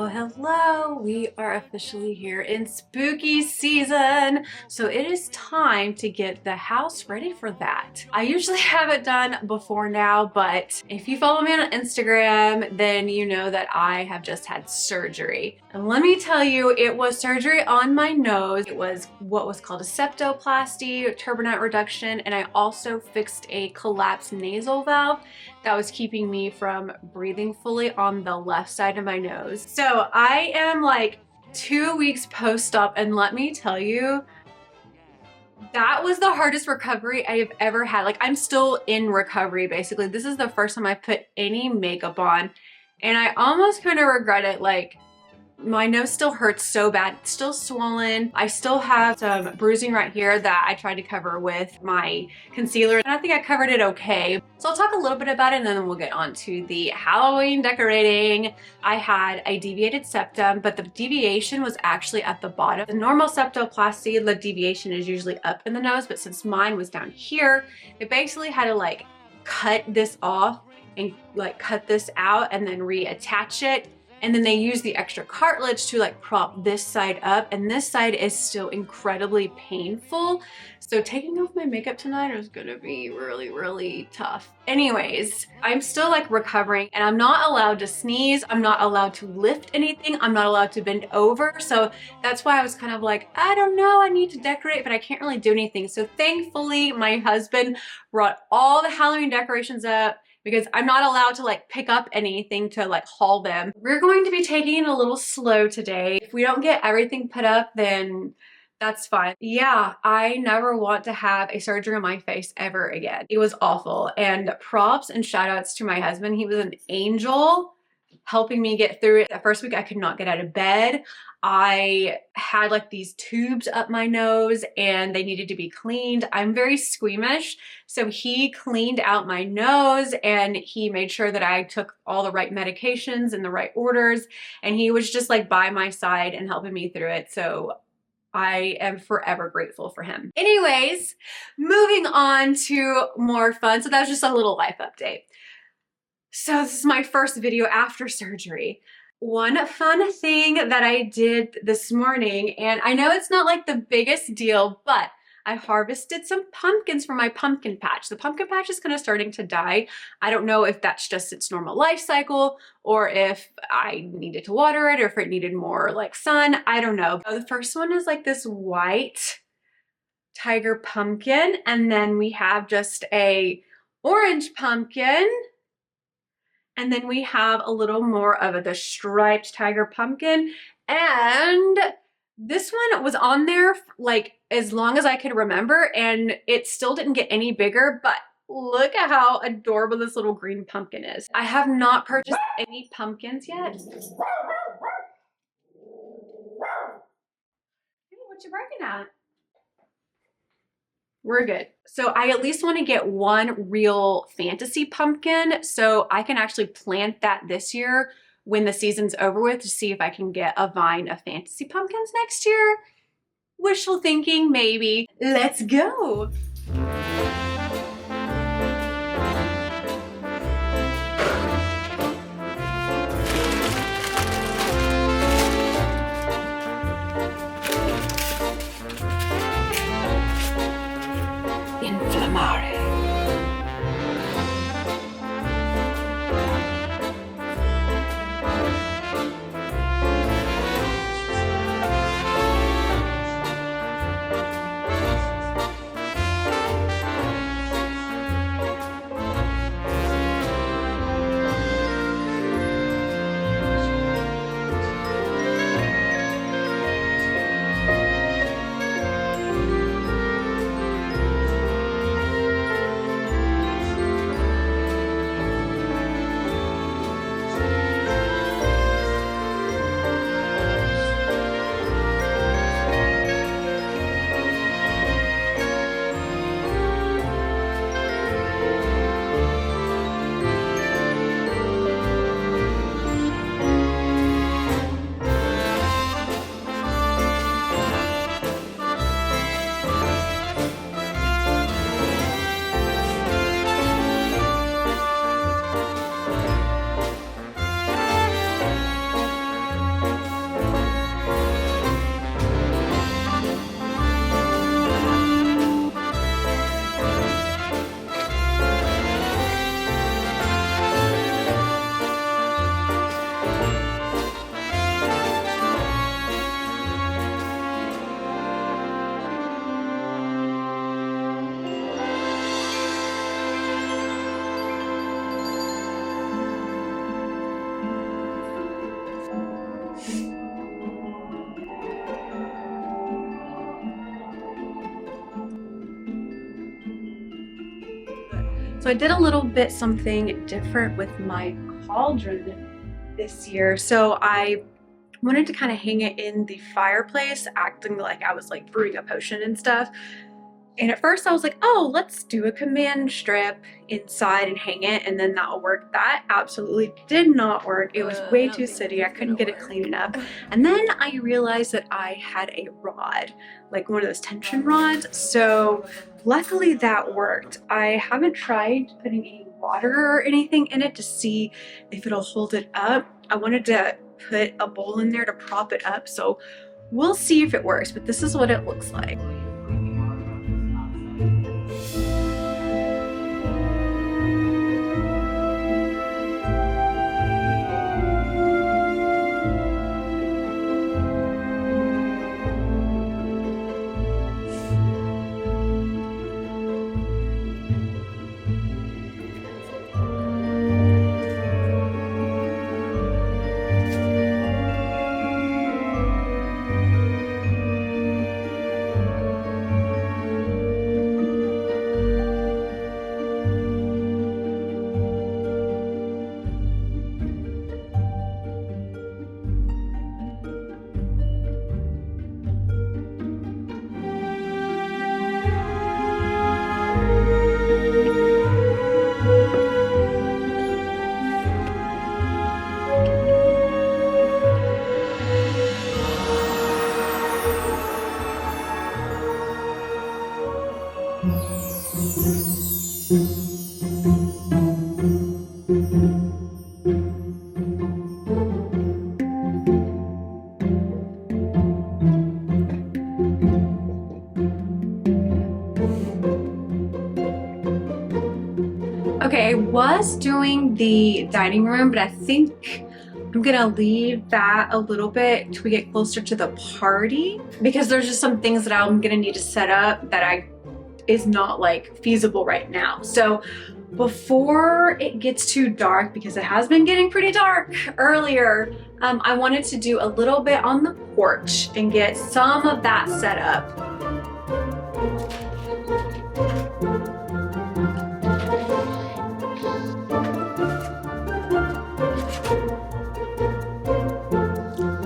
Hello, we are officially here in spooky season, so it is time to get the house ready for that. I usually have it done before now, but if you follow me on Instagram, then you know that I have just had surgery. And let me tell you, it was surgery on my nose. It was what was called a septoplasty, turbinate reduction, and I also fixed a collapsed nasal valve that was keeping me from breathing fully on the left side of my nose. So I am like 2 weeks post-op, and let me tell you, that was the hardest recovery I have ever had. Like, I'm still in recovery, basically. This is the first time I put any makeup on, and I almost kind of regret it. Like, my nose still hurts so bad. It's still swollen. I still have some bruising right here that I tried to cover with my concealer, and I think I covered it okay. So I'll talk a little bit about it, and then we'll get on to the Halloween decorating. I had a deviated septum, but the deviation was actually at the bottom. The normal septoplasty, the deviation is usually up in the nose, but since mine was down here, they basically had to like cut this off and like cut this out and then reattach it. And then they use the extra cartilage to like prop this side up, and this side is still incredibly painful. So taking off my makeup tonight is gonna be really, really tough. Anyways, I'm still like recovering, and I'm not allowed to sneeze. I'm not allowed to lift anything. I'm not allowed to bend over. So that's why I was kind of like, I don't know, I need to decorate, but I can't really do anything. So thankfully, my husband brought all the Halloween decorations up, because I'm not allowed to like pick up anything to like haul them. We're going to be taking it a little slow today. If we don't get everything put up, then that's fine. Yeah, I never want to have a surgery on my face ever again. It was awful. And props and shout outs to my husband. He was an angel helping me get through it. That first week I could not get out of bed. I had like these tubes up my nose and they needed to be cleaned. I'm very squeamish, so he cleaned out my nose and he made sure that I took all the right medications in the right orders, and he was just like by my side and helping me through it. So I am forever grateful for him. Anyways, moving on to more fun. So that was just a little life update. So this is my first video after surgery. One fun thing that I did this morning, and I know it's not like the biggest deal, but I harvested some pumpkins from my pumpkin patch. The pumpkin patch is kind of starting to die. I don't know if that's just its normal life cycle, or if I needed to water it, or if it needed more like sun. I don't know. The first one is like this white tiger pumpkin, and then we have just a orange pumpkin. And then we have a little more of the striped tiger pumpkin. And this one was on there like as long as I could remember, and it still didn't get any bigger, but look at how adorable this little green pumpkin is. I have not purchased any pumpkins yet. Hey, what you barking at? We're good. So I at least want to get one real fantasy pumpkin so I can actually plant that this year when the season's over with, to see if I can get a vine of fantasy pumpkins next year. Wishful thinking, maybe. Let's go. So I did a little bit something different with my cauldron this year. So I wanted to kind of hang it in the fireplace, acting like I was like brewing a potion and stuff. And at first I was like, oh, let's do a command strip inside and hang it, and then that'll work. That absolutely did not work. It was way too sooty. I couldn't get it clean enough. And then I realized that I had a rod, like one of those tension rods. So luckily that worked. I haven't tried putting any water or anything in it to see if it'll hold it up. I wanted to put a bowl in there to prop it up. So we'll see if it works, but this is what it looks like. Okay, I was doing the dining room, but I think I'm gonna leave that a little bit till we get closer to the party, because there's just some things that I'm gonna need to set up that is not like feasible right now. So before it gets too dark, because it has been getting pretty dark earlier, I wanted to do a little bit on the porch and get some of that set up.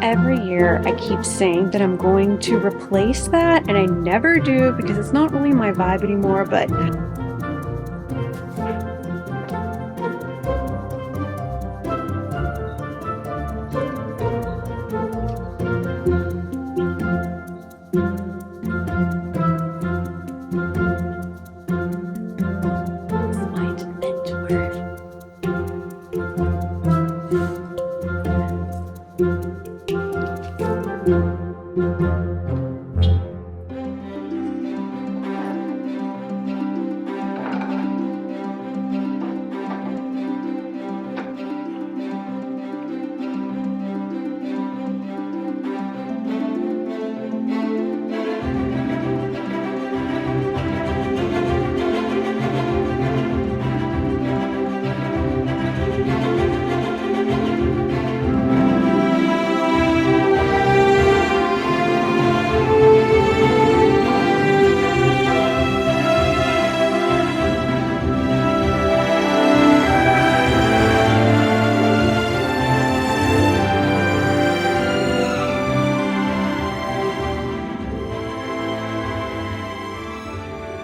Every year I keep saying that I'm going to replace that, and I never do because it's not really my vibe anymore, but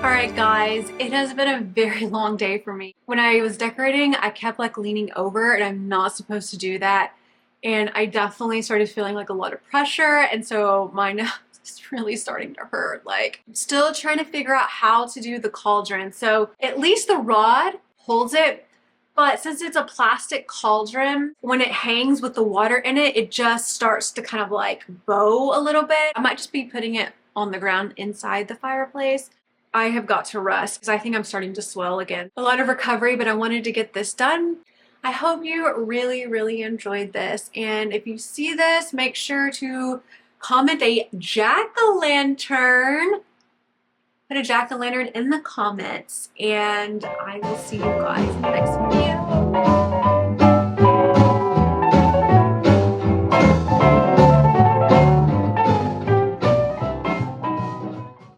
Alright guys, it has been a very long day for me. When I was decorating, I kept like leaning over, and I'm not supposed to do that. And I definitely started feeling like a lot of pressure, and so my nose is really starting to hurt. Like, I'm still trying to figure out how to do the cauldron. So at least the rod holds it, but since it's a plastic cauldron, when it hangs with the water in it, it just starts to kind of like bow a little bit. I might just be putting it on the ground inside the fireplace. I have got to rest because I think I'm starting to swell again. A lot of recovery, but I wanted to get this done. I hope you really, really enjoyed this. And if you see this, make sure to comment a jack-o'-lantern. Put a jack-o'-lantern in the comments, and I will see you guys next week.